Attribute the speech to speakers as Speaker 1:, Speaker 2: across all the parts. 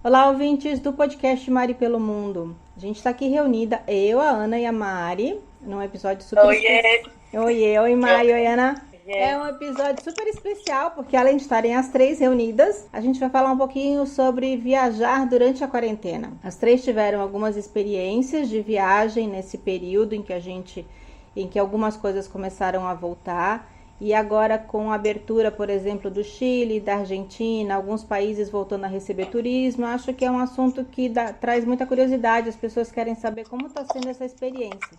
Speaker 1: Olá, ouvintes do podcast Mari pelo Mundo. A gente está aqui reunida, eu, a Ana e a Mari, num episódio super especial.
Speaker 2: Oiê!
Speaker 1: Oi, Mari, oi, Ana. É
Speaker 2: Oiê!
Speaker 1: um episódio super especial, porque além de estarem as três reunidas, a gente vai falar um pouquinho sobre viajar durante a quarentena. As três tiveram algumas experiências de viagem nesse período em que algumas coisas começaram a voltar. E agora com a abertura, por exemplo, do Chile, da Argentina, alguns países voltando a receber turismo, acho que é um assunto que traz muita curiosidade, as pessoas querem saber como está sendo essa experiência.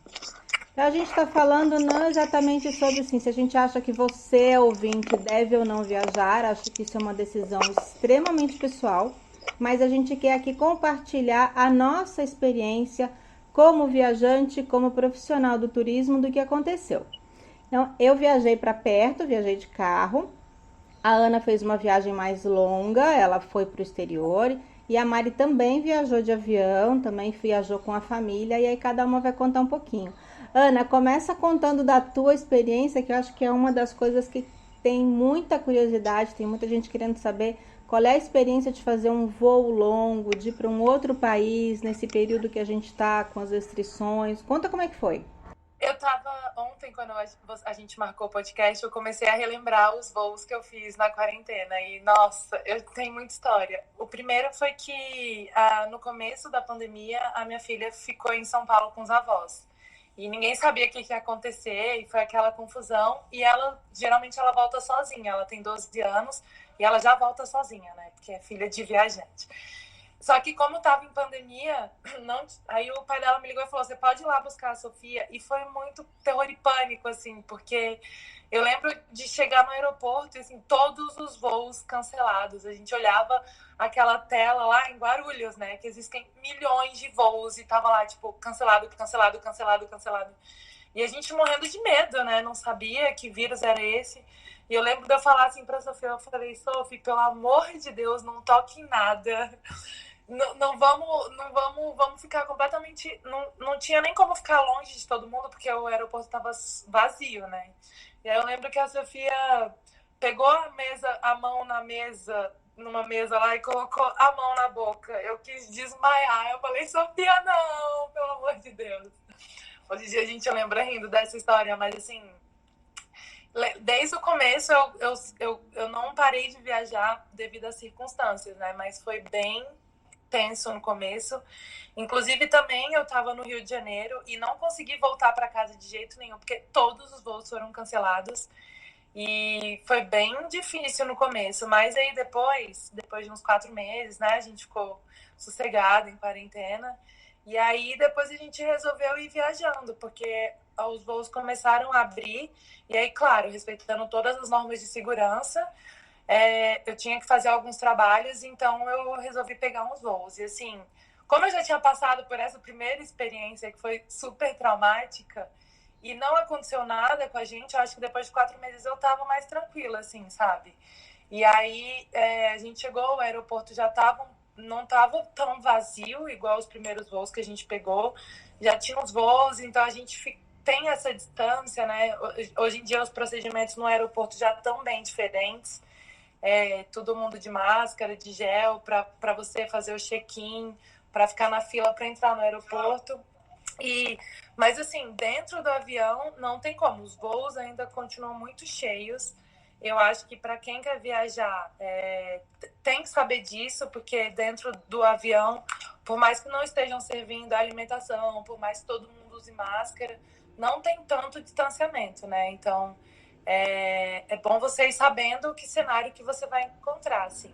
Speaker 1: Então a gente está falando não exatamente sobre assim, se a gente acha que você, ouvinte, deve ou não viajar, acho que isso é uma decisão extremamente pessoal, mas a gente quer aqui compartilhar a nossa experiência como viajante, como profissional do turismo, do que aconteceu. Então, eu viajei para perto, viajei de carro. A Ana fez uma viagem mais longa, ela foi para o exterior. E a Mari também viajou de avião, também viajou com a família. E aí cada uma vai contar um pouquinho. Ana, começa contando da tua experiência, que eu acho que é uma das coisas que tem muita curiosidade, tem muita gente querendo saber qual é a experiência de fazer um voo longo, de ir para um outro país, nesse período que a gente está com as restrições. Conta como é que foi.
Speaker 2: Eu tava ontem, quando a gente marcou o podcast, eu comecei a relembrar os voos que eu fiz na quarentena. E, nossa, eu tenho muita história. O primeiro foi que, no começo da pandemia, a minha filha ficou em São Paulo com os avós. E ninguém sabia o que ia acontecer, e foi aquela confusão. E geralmente, ela volta sozinha. Ela tem 12 anos e ela já volta sozinha, né? Porque é filha de viajante. Só que como estava em pandemia, não, aí o pai dela me ligou e falou, você pode ir lá buscar a Sofia? E foi muito terror e pânico, assim, porque eu lembro de chegar no aeroporto e, assim, todos os voos cancelados. A gente olhava aquela tela lá em Guarulhos, né, que existem milhões de voos e tava lá, tipo, cancelado, cancelado, cancelado, cancelado. E a gente morrendo de medo, né, não sabia que vírus era esse. E eu lembro de eu falar assim pra Sofia, eu falei, Sofia, pelo amor de Deus, não toque em nada. Vamos ficar completamente. Não tinha nem como ficar longe de todo mundo, porque o aeroporto estava vazio, né? E aí eu lembro que a Sofia pegou a mão na mesa, numa mesa lá, e colocou a mão na boca. Eu quis desmaiar. Eu falei, Sofia, não, pelo amor de Deus. Hoje em dia a gente lembra rindo dessa história, mas assim, desde o começo eu não parei de viajar devido às circunstâncias, né? Mas foi bem tenso no começo. Inclusive, também eu estava no Rio de Janeiro e não consegui voltar para casa de jeito nenhum, porque todos os voos foram cancelados. E foi bem difícil no começo, mas aí depois de uns 4 meses, né, a gente ficou sossegado em quarentena. E aí depois a gente resolveu ir viajando, porque os voos começaram a abrir, e aí, claro, respeitando todas as normas de segurança, eu tinha que fazer alguns trabalhos, então eu resolvi pegar uns voos. E assim, como eu já tinha passado por essa primeira experiência, que foi super traumática, e não aconteceu nada com a gente, eu acho que depois de 4 meses eu tava mais tranquila, assim, sabe? E aí a gente chegou, o aeroporto já não tava tão vazio, igual os primeiros voos que a gente pegou, já tinha os voos, então a gente tem essa distância, né? Hoje em dia os procedimentos no aeroporto já estão bem diferentes, todo mundo de máscara, de gel, para você fazer o check-in, para ficar na fila para entrar no aeroporto. Mas assim, dentro do avião não tem como, os voos ainda continuam muito cheios. Eu acho que para quem quer viajar tem que saber disso, porque dentro do avião, por mais que não estejam servindo a alimentação, por mais que todo mundo use máscara, não tem tanto distanciamento, né? Então é bom você ir sabendo que cenário que você vai encontrar, assim.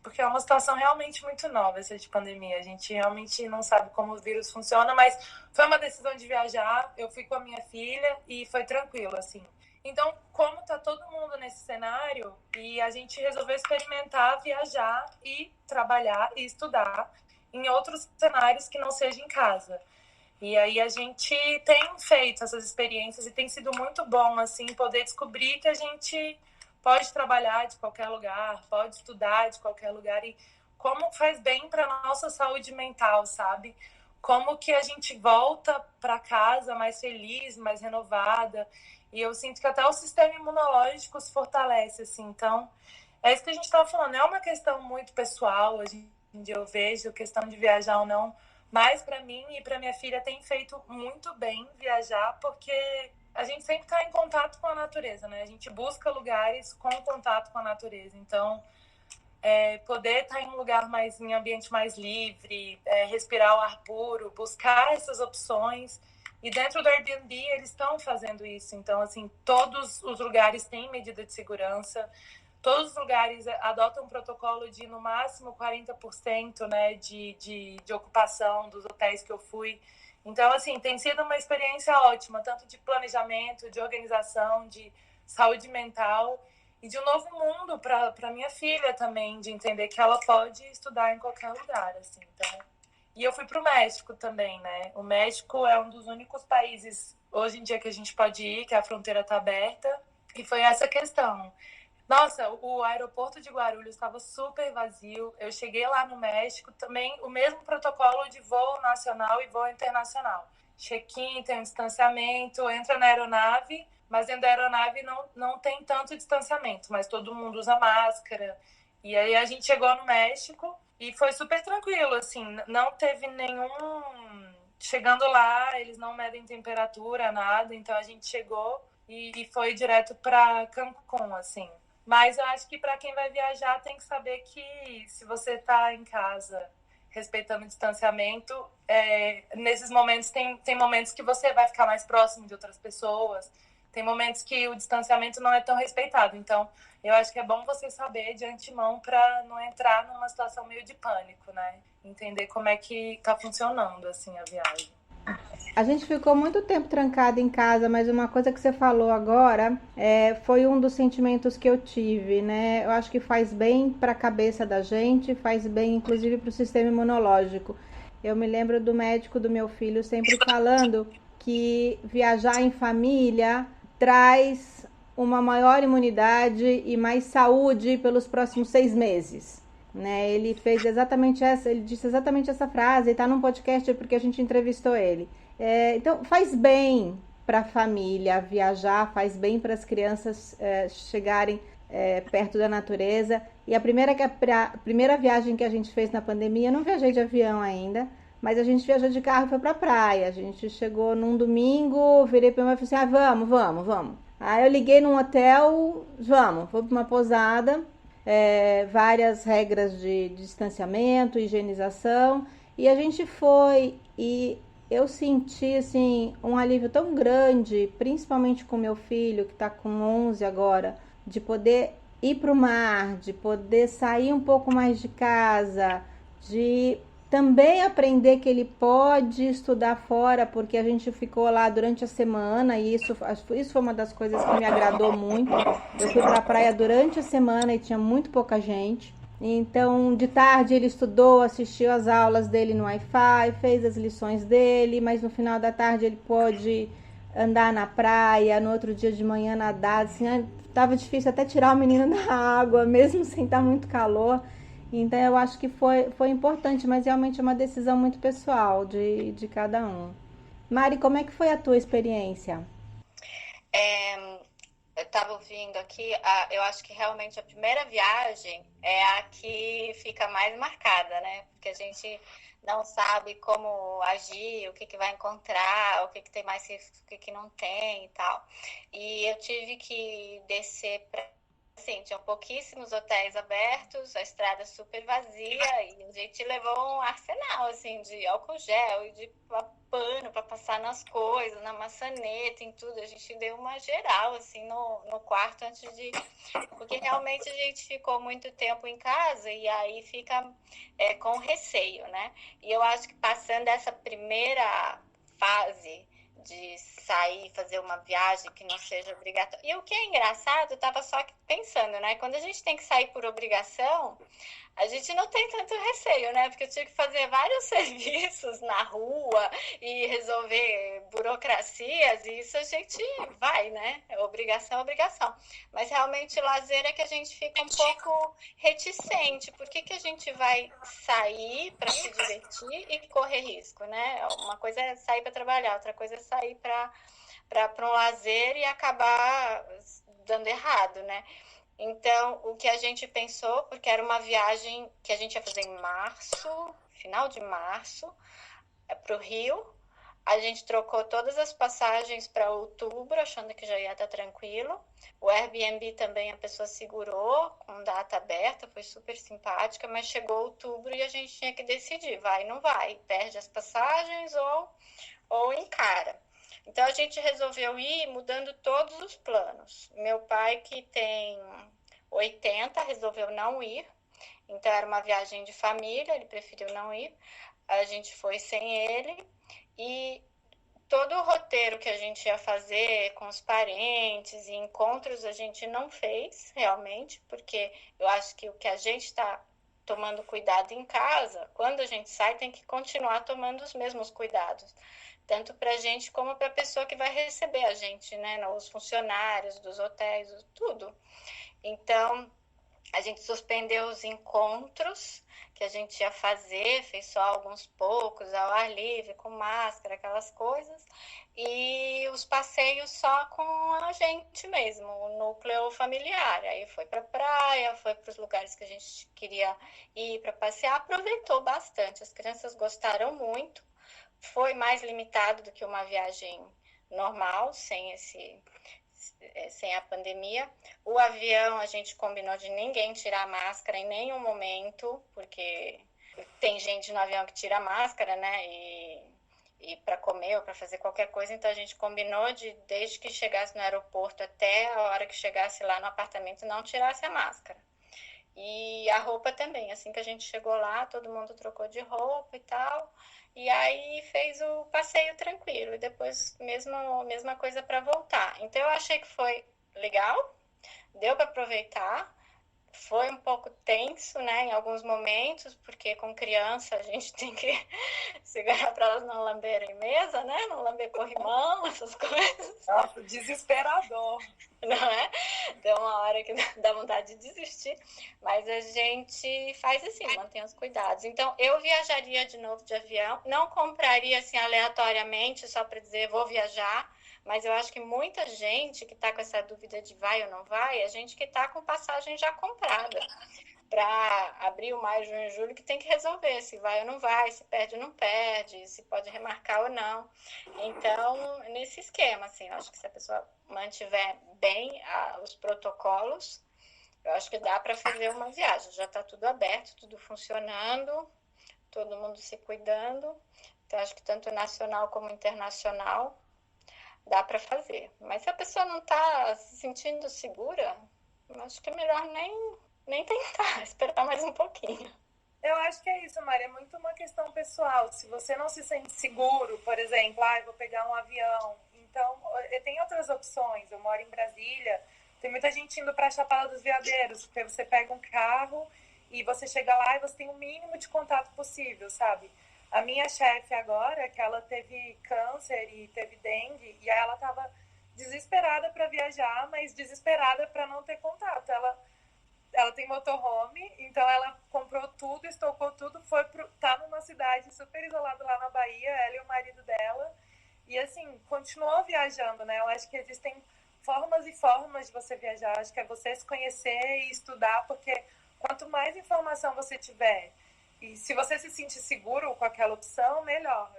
Speaker 2: Porque é uma situação realmente muito nova, essa de pandemia. A gente realmente não sabe como o vírus funciona, mas foi uma decisão de viajar. Eu fui com a minha filha e foi tranquilo, assim. Então, como tá todo mundo nesse cenário, e a gente resolveu experimentar viajar e trabalhar e estudar em outros cenários que não seja em casa. E aí a gente tem feito essas experiências e tem sido muito bom, assim, poder descobrir que a gente pode trabalhar de qualquer lugar, pode estudar de qualquer lugar e como faz bem para nossa saúde mental, sabe? Como que a gente volta para casa mais feliz, mais renovada. E eu sinto que até o sistema imunológico se fortalece, assim. Então, é isso que a gente estava falando. É uma questão muito pessoal. A gente onde eu vejo questão de viajar ou não, mas para mim e para minha filha tem feito muito bem viajar, porque a gente sempre está em contato com a natureza, né? A gente busca lugares com contato com a natureza. Então, poder estar em um lugar mais, em ambiente mais livre, respirar o ar puro, buscar essas opções. E dentro do Airbnb eles estão fazendo isso. Então, assim, todos os lugares têm medida de segurança. Todos os lugares adotam um protocolo de, no máximo, 40%, né, de ocupação dos hotéis que eu fui. Então, assim, tem sido uma experiência ótima, tanto de planejamento, de organização, de saúde mental e de um novo mundo para minha filha também, de entender que ela pode estudar em qualquer lugar, assim. Então, e eu fui para o México também, né? O México é um dos únicos países, hoje em dia, que a gente pode ir, que a fronteira está aberta. E foi essa questão. Nossa, o aeroporto de Guarulhos estava super vazio. Eu cheguei lá no México, também o mesmo protocolo de voo nacional e voo internacional. Check-in, tem um distanciamento, entra na aeronave, mas dentro da aeronave não tem tanto distanciamento, mas todo mundo usa máscara. E aí a gente chegou no México e foi super tranquilo, assim, não teve nenhum... Chegando lá, eles não medem temperatura, nada, então a gente chegou e foi direto para Cancún, assim. Mas eu acho que para quem vai viajar tem que saber que se você está em casa respeitando o distanciamento, nesses momentos tem momentos que você vai ficar mais próximo de outras pessoas, tem momentos que o distanciamento não é tão respeitado. Então, eu acho que é bom você saber de antemão para não entrar numa situação meio de pânico, né? Entender como é que está funcionando assim a viagem.
Speaker 1: A gente ficou muito tempo trancado em casa, mas uma coisa que você falou agora foi um dos sentimentos que eu tive, né? Eu acho que faz bem para a cabeça da gente, faz bem inclusive para o sistema imunológico. Eu me lembro do médico do meu filho sempre falando que viajar em família traz uma maior imunidade e mais saúde pelos próximos 6 meses. Né? Ele disse exatamente essa frase, está num podcast porque a gente entrevistou ele. Então faz bem para a família viajar, faz bem para as crianças chegarem perto da natureza. E a primeira viagem que a gente fez na pandemia, eu não viajei de avião ainda, mas a gente viajou de carro e foi para a praia. A gente chegou num domingo, virei para minha mãe e falei assim, vamos. Aí eu liguei num hotel, vou para uma pousada, várias regras de distanciamento, higienização, e a gente foi e eu senti assim um alívio tão grande, principalmente com meu filho que está com 11 agora, de poder ir para o mar, de poder sair um pouco mais de casa, de também aprender que ele pode estudar fora, porque a gente ficou lá durante a semana e isso foi uma das coisas que me agradou muito. Eu fui para a praia durante a semana e tinha muito pouca gente. Então, de tarde ele estudou, assistiu às aulas dele no Wi-Fi, fez as lições dele, mas no final da tarde ele pôde andar na praia, no outro dia de manhã nadar, assim, tava difícil até tirar o menino da água, mesmo sem estar muito calor. Então eu acho que foi importante, mas realmente é uma decisão muito pessoal de cada um. Mari, como é que foi a tua experiência?
Speaker 3: Eu estava ouvindo aqui, eu acho que realmente a primeira viagem é a que fica mais marcada, né? Porque a gente não sabe como agir, o que vai encontrar, o que tem mais, o que não tem e tal. E eu tive que descer para... Assim, tinham pouquíssimos hotéis abertos, a estrada super vazia e a gente levou um arsenal, assim, de álcool gel e de pano para passar nas coisas, na maçaneta, em tudo. A gente deu uma geral, assim, no quarto antes de... Porque realmente a gente ficou muito tempo em casa e aí fica com receio, né? E eu acho que passando essa primeira fase de sair, fazer uma viagem que não seja obrigatória. E o que é engraçado, eu tava só pensando, né? Quando a gente tem que sair por obrigação, a gente não tem tanto receio, né? Porque eu tinha que fazer vários serviços na rua e resolver burocracias, e isso a gente vai, né? Obrigação é obrigação. Mas realmente lazer é que a gente fica um pouco reticente. Por que a gente vai sair para se divertir e correr risco, né? Uma coisa é sair para trabalhar, outra coisa é sair para um lazer e acabar dando errado, né? Então, o que a gente pensou, porque era uma viagem que a gente ia fazer em março, final de março, para o Rio. A gente trocou todas as passagens para outubro, achando que já ia estar tranquilo. O Airbnb também a pessoa segurou com data aberta, foi super simpática, mas chegou outubro e a gente tinha que decidir, vai ou não vai, perde as passagens ou encara. Então a gente resolveu ir mudando todos os planos. Meu pai, que tem 80, resolveu não ir. Então era uma viagem de família, ele preferiu não ir. A gente foi sem ele e todo o roteiro que a gente ia fazer com os parentes e encontros a gente não fez realmente, porque eu acho que o que a gente está tomando cuidado em casa, quando a gente sai, tem que continuar tomando os mesmos cuidados, tanto para a gente como para a pessoa que vai receber a gente, né? Os funcionários dos hotéis, tudo. Então, a gente suspendeu os encontros que a gente ia fazer, fez só alguns poucos, ao ar livre, com máscara, aquelas coisas, e os passeios só com a gente mesmo, o núcleo familiar. Aí foi para praia, foi para os lugares que a gente queria ir para passear, aproveitou bastante. As crianças gostaram muito, foi mais limitado do que uma viagem normal, sem a pandemia. O avião, a gente combinou de ninguém tirar a máscara em nenhum momento, porque tem gente no avião que tira a máscara, né? E para comer ou para fazer qualquer coisa, então a gente combinou de, desde que chegasse no aeroporto até a hora que chegasse lá no apartamento, não tirasse a máscara. E a roupa também, assim que a gente chegou lá, todo mundo trocou de roupa e tal. E aí fez o passeio tranquilo. E depois, mesma coisa para voltar. Então eu achei que foi legal, deu para aproveitar. Foi um pouco tenso, né, em alguns momentos, porque com criança a gente tem que segurar para elas não lamberem mesa, né, não lamber corrimão, essas coisas.
Speaker 2: Nossa, desesperador.
Speaker 3: Não é? Deu uma hora que dá vontade de desistir, mas a gente faz assim, mantém os cuidados. Então, eu viajaria de novo de avião, não compraria assim aleatoriamente só para dizer vou viajar, mas eu acho que muita gente que está com essa dúvida de vai ou não vai, é gente que está com passagem já comprada para abril, maio, junho, julho, que tem que resolver se vai ou não vai, se perde ou não perde, se pode remarcar ou não. Então, nesse esquema, assim, eu acho que se a pessoa mantiver bem os protocolos, eu acho que dá para fazer uma viagem. Já está tudo aberto, tudo funcionando, todo mundo se cuidando. Então, acho que tanto nacional como internacional dá para fazer. Mas se a pessoa não está se sentindo segura, eu acho que é melhor nem tentar, esperar mais um pouquinho.
Speaker 2: Eu acho que é isso, Maria. É muito uma questão pessoal. Se você não se sente seguro, por exemplo, vou pegar um avião. Então, tem outras opções. Eu moro em Brasília. Tem muita gente indo para a Chapada dos Veadeiros, porque você pega um carro e você chega lá e você tem o mínimo de contato possível, sabe? A minha chefe agora, que ela teve câncer e teve dengue, e aí ela estava desesperada para viajar, mas desesperada para não ter contato. Ela tem motorhome, então ela comprou tudo, estocou tudo, tá numa cidade super isolada lá na Bahia, ela e o marido dela, e assim, continuou viajando, né? Eu acho que existem formas e formas de você viajar, acho que é você se conhecer e estudar, porque quanto mais informação você tiver, e se você se sentir seguro com aquela opção, melhor.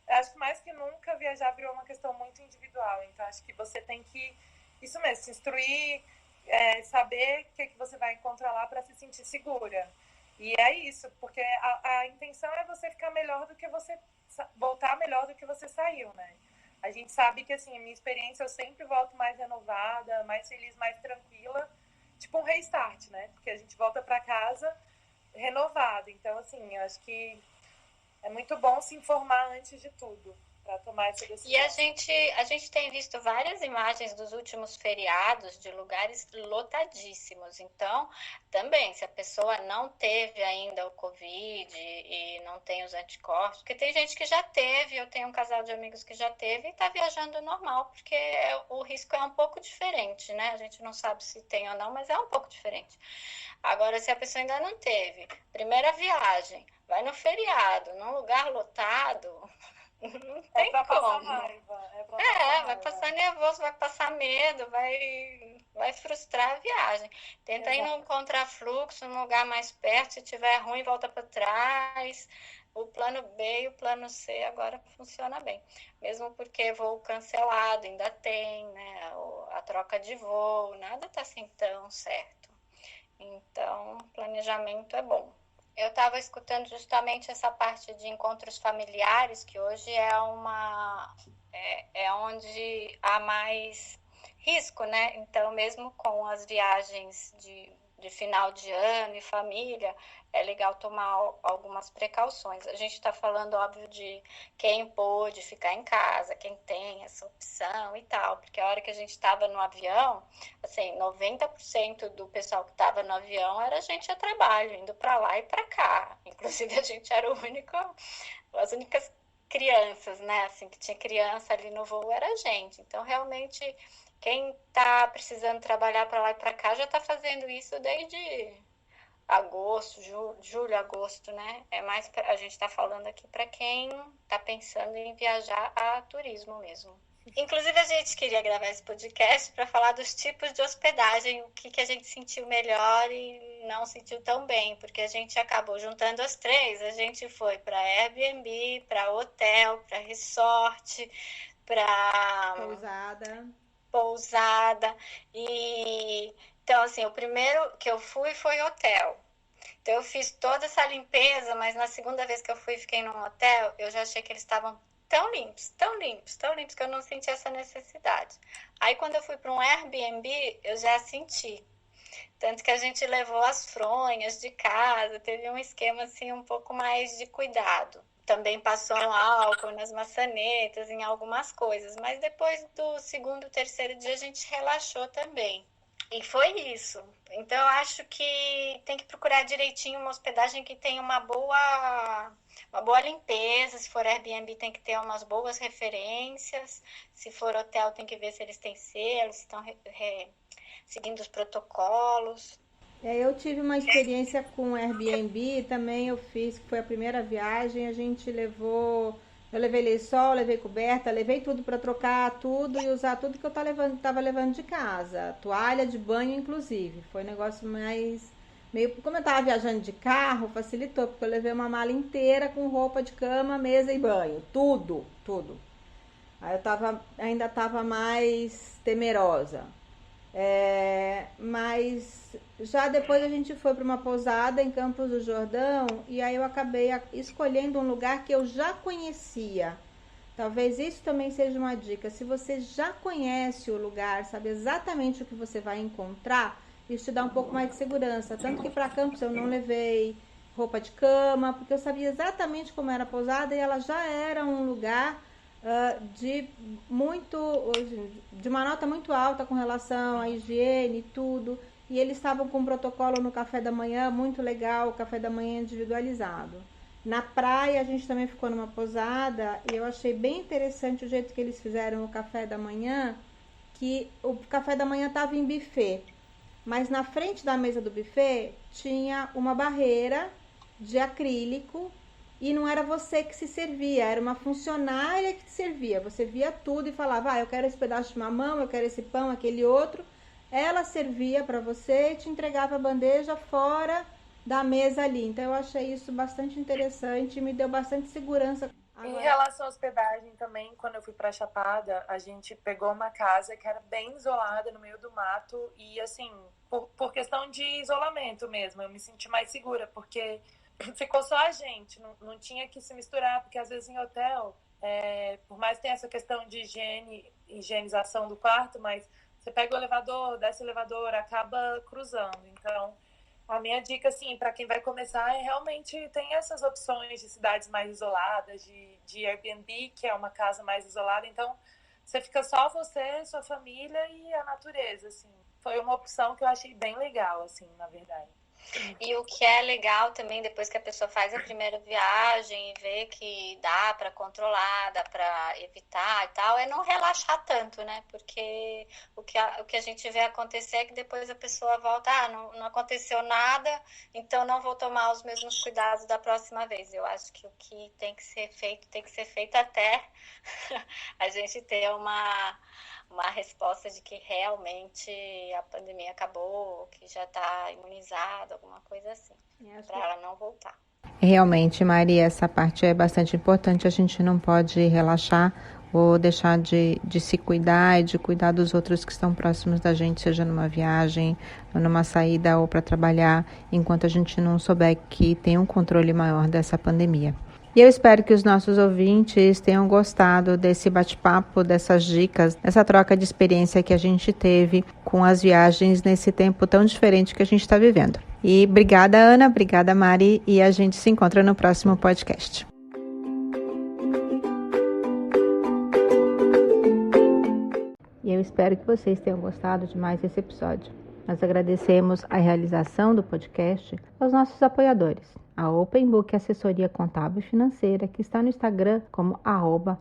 Speaker 2: Acho que mais que nunca viajar virou uma questão muito individual, então acho que você tem que, isso mesmo, se instruir, saber o que você vai encontrar lá para se sentir segura. E é isso, porque a intenção é você ficar melhor do que você voltar melhor do que você saiu, né? A gente sabe que, assim, a minha experiência, eu sempre volto mais renovada, mais feliz, mais tranquila, tipo um restart, né? Porque a gente volta para casa renovado. Então, assim, eu acho que é muito bom se informar antes de tudo para tomar essa decisão.
Speaker 3: E a gente tem visto várias imagens dos últimos feriados de lugares lotadíssimos. Então, também, se a pessoa não teve ainda o Covid e não tem os anticorpos, porque tem gente que já teve, eu tenho um casal de amigos que já teve e está viajando normal, porque o risco é um pouco diferente, né? A gente não sabe se tem ou não, mas é um pouco diferente. Agora, se a pessoa ainda não teve, primeira viagem, vai no feriado, num lugar lotado, não tem
Speaker 2: pra
Speaker 3: como.
Speaker 2: Passar raiva.
Speaker 3: Vai passar nervoso, vai passar medo, vai vai frustrar a viagem. Tenta ir num contrafluxo, num lugar mais perto, se tiver ruim, volta para trás. O plano B e o plano C agora funciona bem. Mesmo porque voo cancelado ainda tem, né? A troca de voo, nada está assim tão certo. Então, planejamento é bom. Eu estava escutando justamente essa parte de encontros familiares, que hoje é onde há mais risco, né? Então, mesmo com as viagens de final de ano e família, é legal tomar algumas precauções. A gente está falando, óbvio, de quem pôde ficar em casa, quem tem essa opção e tal, porque a hora que a gente estava no avião, assim, 90% do pessoal que estava no avião era gente a trabalho, indo para lá e para cá. Inclusive, a gente era as únicas crianças, né? Assim, que tinha criança ali no voo era a gente. Então, realmente, quem está precisando trabalhar para lá e para cá já está fazendo isso desde agosto, julho, agosto, né? A gente está falando aqui para quem está pensando em viajar a turismo mesmo. Inclusive, a gente queria gravar esse podcast para falar dos tipos de hospedagem, o que a gente sentiu melhor e não sentiu tão bem, porque a gente acabou juntando as três. A gente foi para Airbnb, para hotel, para resort, para pousada. E então, assim, o primeiro que eu fui foi hotel. Então, eu fiz toda essa limpeza, mas na segunda vez que eu fui e fiquei num hotel, eu já achei que eles estavam tão limpos, tão limpos, tão limpos, que eu não senti essa necessidade. Aí, quando eu fui para um Airbnb, eu já senti. Tanto que a gente levou as fronhas de casa, teve um esquema, assim, um pouco mais de cuidado. Também passou álcool nas maçanetas, em algumas coisas. Mas depois do segundo, terceiro dia, a gente relaxou também. E foi isso. Então, eu acho que tem que procurar direitinho uma hospedagem que tenha uma boa limpeza. Se for Airbnb, tem que ter umas boas referências. Se for hotel, tem que ver se eles têm selo, se estão seguindo os protocolos.
Speaker 1: Eu tive uma experiência com Airbnb, também eu fiz, que foi a primeira viagem, eu levei lençol, levei coberta, levei tudo para trocar tudo e usar tudo que eu tava levando de casa, toalha de banho inclusive. Foi um negócio como eu tava viajando de carro, facilitou, porque eu levei uma mala inteira com roupa de cama, mesa e banho, tudo, tudo. Aí ainda tava mais temerosa. Mas já depois a gente foi para uma pousada em Campos do Jordão e aí eu acabei escolhendo um lugar que eu já conhecia. Talvez isso também seja uma dica. Se você já conhece o lugar, sabe exatamente o que você vai encontrar, isso te dá um pouco mais de segurança. Tanto que para Campos eu não levei roupa de cama, porque eu sabia exatamente como era a pousada e ela já era um lugar de uma nota muito alta com relação à higiene e tudo, e eles estavam com um protocolo no café da manhã muito legal, o café da manhã individualizado. Na praia a gente também ficou numa pousada e eu achei bem interessante o jeito que eles fizeram o café da manhã, que o café da manhã estava em buffet, mas na frente da mesa do buffet tinha uma barreira de acrílico. E não era você que se servia, era uma funcionária que te servia. Você via tudo e falava, eu quero esse pedaço de mamão, eu quero esse pão, aquele outro. Ela servia para você e te entregava a bandeja fora da mesa ali. Então eu achei isso bastante interessante e me deu bastante segurança.
Speaker 2: Em relação à hospedagem também, quando eu fui para Chapada, a gente pegou uma casa que era bem isolada no meio do mato e assim, por questão de isolamento mesmo, eu me senti mais segura, porque ficou só a gente, não tinha que se misturar, porque às vezes em hotel, por mais que tenha essa questão de higienização do quarto, mas você pega o elevador, desce o elevador, acaba cruzando. Então, a minha dica, assim, para quem vai começar é realmente tem essas opções de cidades mais isoladas, de Airbnb, que é uma casa mais isolada. Então, você fica só você, sua família e a natureza, assim. Foi uma opção que eu achei bem legal, assim, na verdade.
Speaker 3: E o que é legal também, depois que a pessoa faz a primeira viagem e vê que dá para controlar, dá para evitar e tal, é não relaxar tanto, né? Porque o que a gente vê acontecer é que depois a pessoa volta, não aconteceu nada, então não vou tomar os mesmos cuidados da próxima vez. Eu acho que o que tem que ser feito até a gente ter uma resposta de que realmente a pandemia acabou, que já está imunizado, alguma coisa assim, para ela não voltar.
Speaker 1: Realmente, Maria, essa parte é bastante importante, a gente não pode relaxar ou deixar de se cuidar e de cuidar dos outros que estão próximos da gente, seja numa viagem, ou numa saída ou para trabalhar, enquanto a gente não souber que tem um controle maior dessa pandemia. E eu espero que os nossos ouvintes tenham gostado desse bate-papo, dessas dicas, dessa troca de experiência que a gente teve com as viagens nesse tempo tão diferente que a gente está vivendo. E obrigada, Ana, obrigada, Mari, e a gente se encontra no próximo podcast. E eu espero que vocês tenham gostado de mais esse episódio. Nós agradecemos a realização do podcast aos nossos apoiadores, a Open Book Assessoria Contábil e Financeira, que está no Instagram como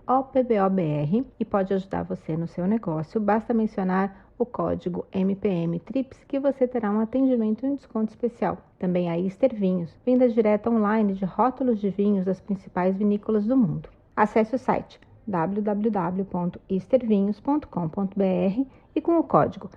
Speaker 1: @opbobr e pode ajudar você no seu negócio. Basta mencionar o código MPM-TRIPS que você terá um atendimento e um desconto especial. Também a Easter Vinhos, venda direta online de rótulos de vinhos das principais vinícolas do mundo. Acesse o site www.eastervinhos.com.br e com o código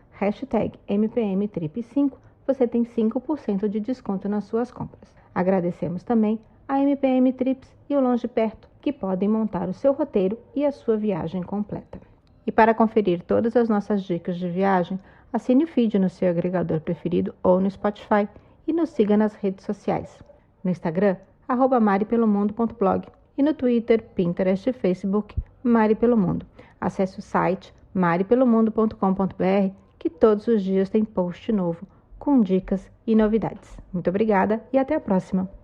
Speaker 1: #MPMTRIP5 você tem 5% de desconto nas suas compras. Agradecemos também a MPM Trips e o Longe Perto, que podem montar o seu roteiro e a sua viagem completa. E para conferir todas as nossas dicas de viagem, assine o feed no seu agregador preferido ou no Spotify e nos siga nas redes sociais. No Instagram, @maripelomundo.blog e no Twitter, Pinterest e Facebook, Mari Pelo Mundo. Acesse o site maripelomundo.com.br que todos os dias tem post novo com dicas e novidades. Muito obrigada e até a próxima!